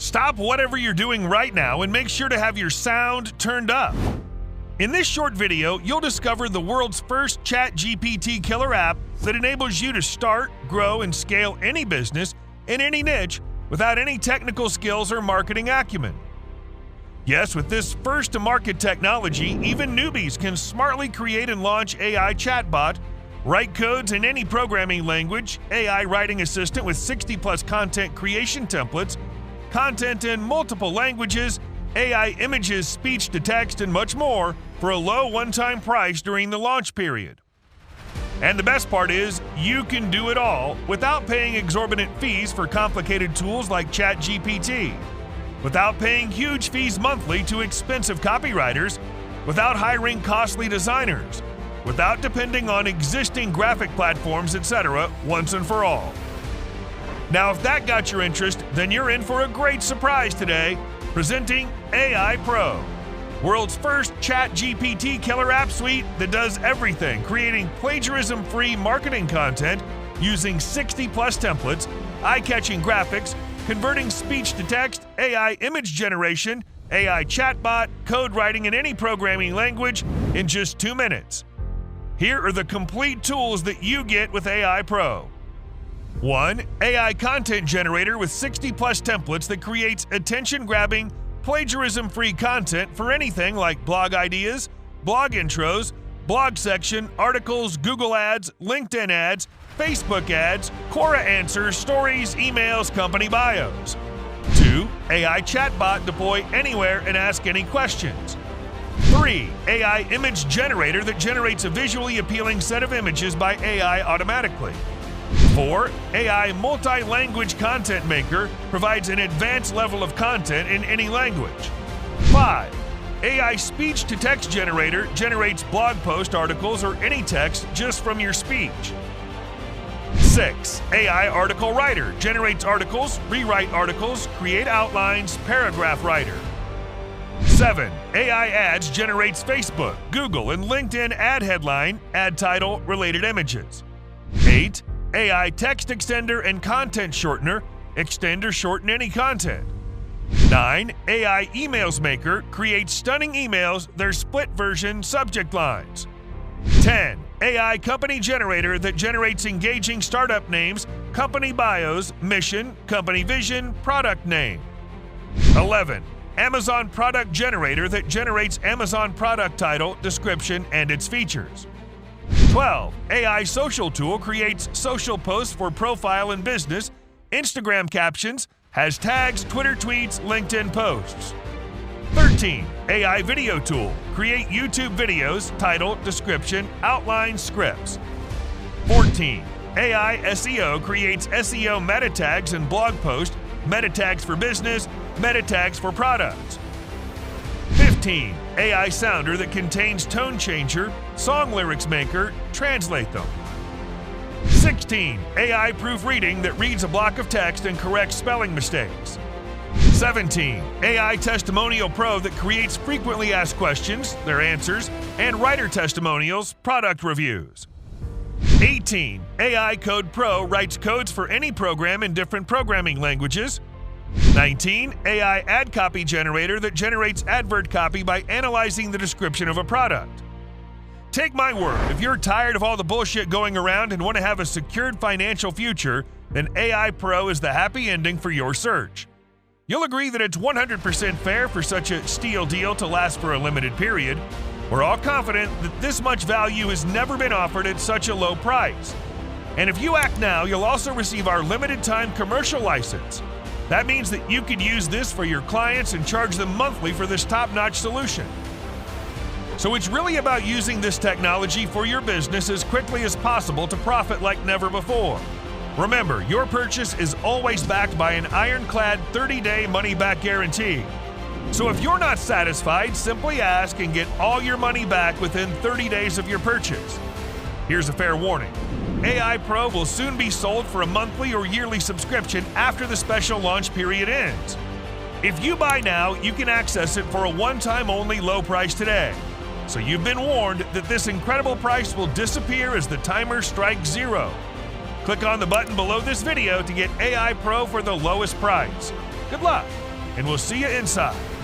Stop whatever you're doing right now and make sure to have your sound turned up. In this short video, you'll discover the world's first ChatGPT killer app that enables you to start, grow, and scale any business in any niche without any technical skills or marketing acumen. Yes, with this first-to-market technology, even newbies can smartly create and launch AI chatbot, write codes in any programming language, AI writing assistant with 60+ content creation templates, content in multiple languages, AI images, speech to text, and much more for a low one-time price during the launch period. And the best part is, you can do it all without paying exorbitant fees for complicated tools like ChatGPT, without paying huge fees monthly to expensive copywriters, without hiring costly designers, without depending on existing graphic platforms, etc., once and for all. Now, if that got your interest, then you're in for a great surprise today, presenting AiPro, world's first ChatGPT killer app suite that does everything, creating plagiarism-free marketing content using 60+ templates, eye-catching graphics, converting speech to text, AI image generation, AI chatbot, code writing in any programming language in just 2 minutes. Here are the complete tools that you get with AiPro. 1. AI content generator with 60+ templates that creates attention-grabbing, plagiarism-free content for anything like blog ideas, blog intros, blog section, articles, Google ads, LinkedIn ads, Facebook ads, Quora answers, stories, emails, company bios. 2. AI chatbot deploy anywhere and ask any questions. 3. AI image generator that generates a visually appealing set of images by AI automatically. 4. AI multi-language content maker provides an advanced level of content in any language. 5. AI speech-to-text generator generates blog post articles or any text just from your speech. 6. AI article writer generates articles, rewrite articles, create outlines, paragraph writer. 7. AI ads generates Facebook, Google, and LinkedIn ad headline, ad title, related images. 8. AI text extender and content shortener, extend or shorten any content. 9. AI emails maker creates stunning emails, their split version subject lines. 10. AI company generator that generates engaging startup names, company bios, mission, company vision, product name. 11. Amazon product generator that generates Amazon product title, description, and its features. 12. AI social tool creates social posts for profile and business, Instagram captions, hashtags, Twitter tweets, LinkedIn posts. 13. AI video tool create YouTube videos, title, description, outline, scripts. 14. AI SEO creates SEO meta tags and blog posts, meta tags for business, meta tags for products. 15. AI sounder that contains tone changer, song lyrics maker, translate them. 16. AI proofreading that reads a block of text and corrects spelling mistakes. 17. AI testimonial pro that creates frequently asked questions, their answers, and writer testimonials, product reviews. 18. AI code pro writes codes for any program in different programming languages. 19. AI ad copy generator that generates advert copy by analyzing the description of a product. Take my word, if you're tired of all the bullshit going around and want to have a secured financial future, then AiPro is the happy ending for your search. You'll agree that it's 100% fair for such a steal deal to last for a limited period. We're all confident that this much value has never been offered at such a low price. And if you act now, you'll also receive our limited-time commercial license. That means that you could use this for your clients and charge them monthly for this top-notch solution. So it's really about using this technology for your business as quickly as possible to profit like never before. Remember, your purchase is always backed by an ironclad 30-day money-back guarantee. So if you're not satisfied, simply ask and get all your money back within 30 days of your purchase. Here's a fair warning. AiPro will soon be sold for a monthly or yearly subscription after the special launch period ends. If you buy now, you can access it for a one-time only low price today. So you've been warned that this incredible price will disappear as the timer strikes 0. Click on the button below this video to get AiPro for the lowest price. Good luck! and we'll see you inside.